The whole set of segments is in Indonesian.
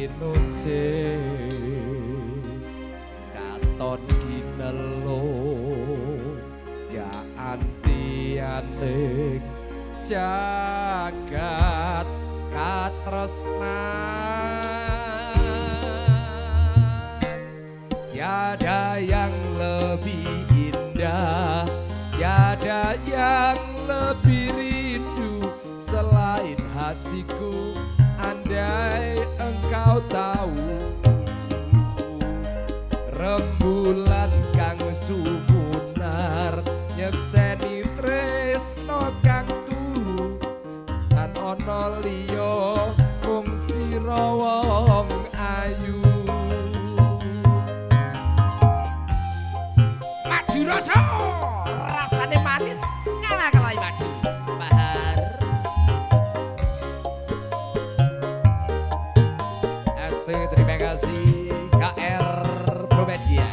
rinunce katon ginelo ja antianing jagat katresnan tiada yang lebih indah tiada yang lebih rindu selain hatiku andai engkau tahu rembulan kang sumunar nyekseni tresno kang tuhu tan ana liya mung sira wong ayu madu rasa rasane manis ngalah kalai madu bahar ST terima kasih KR Promedia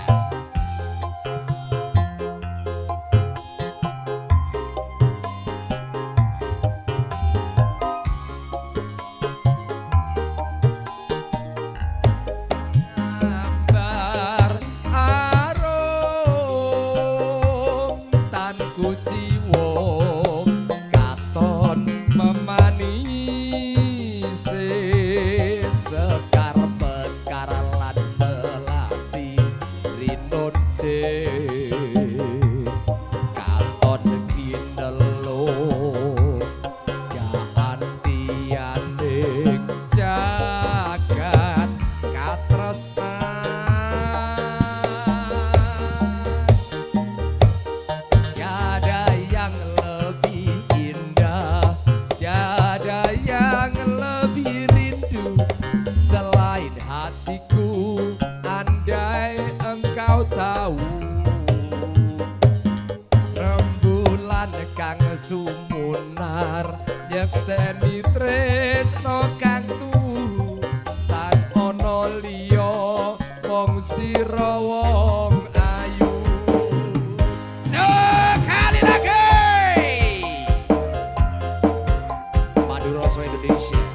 sumunar nyekseni tresno kang tuhu tan ana liya wong sira wong ayu sekali lagi Madu Rasa Indonesia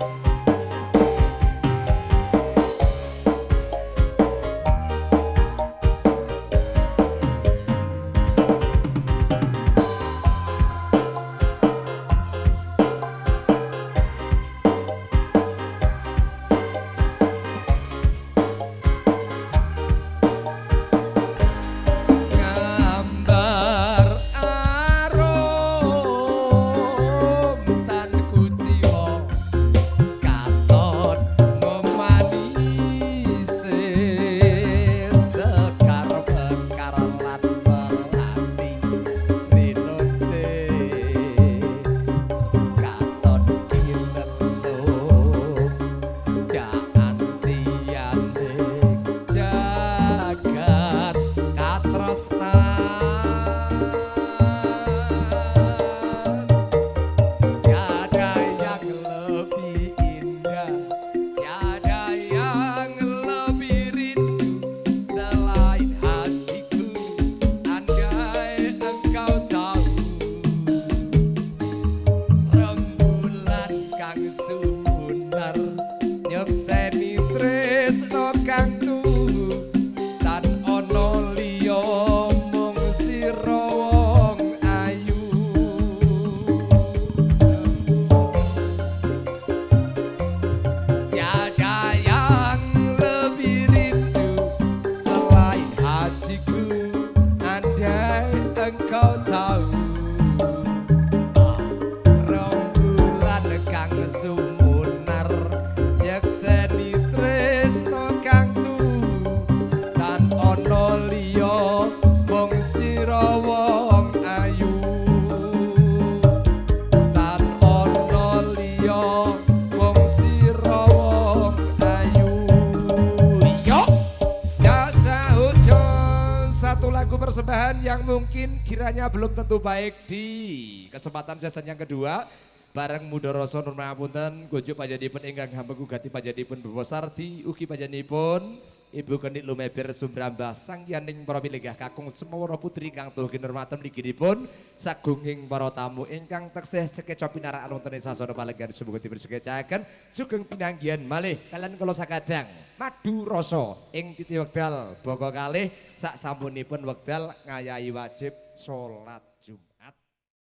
persembahan yang mungkin kiranya belum tentu baik di kesempatan season yang kedua bareng Mudoroso Nur Pangapunten gojo panjenenganipun ingkang hamba gugati panjenenganipun bebosar di ugi panjenenganipun Ibu Kenik Lumeber Sumbrambah sang yaning para milenggah kakung semawara putri kang tuh kinurmaten mliginipun sagunging para tamu ingkang taksih sekeca pinaraan wonten ing sasana palenggan sumuga dipun sekecaken sugeng pinanggihan malih kalian kula sakadang madu rasa ing titi wekdal baka kalih sak sampunipun wekdal ngayahi wajib salat.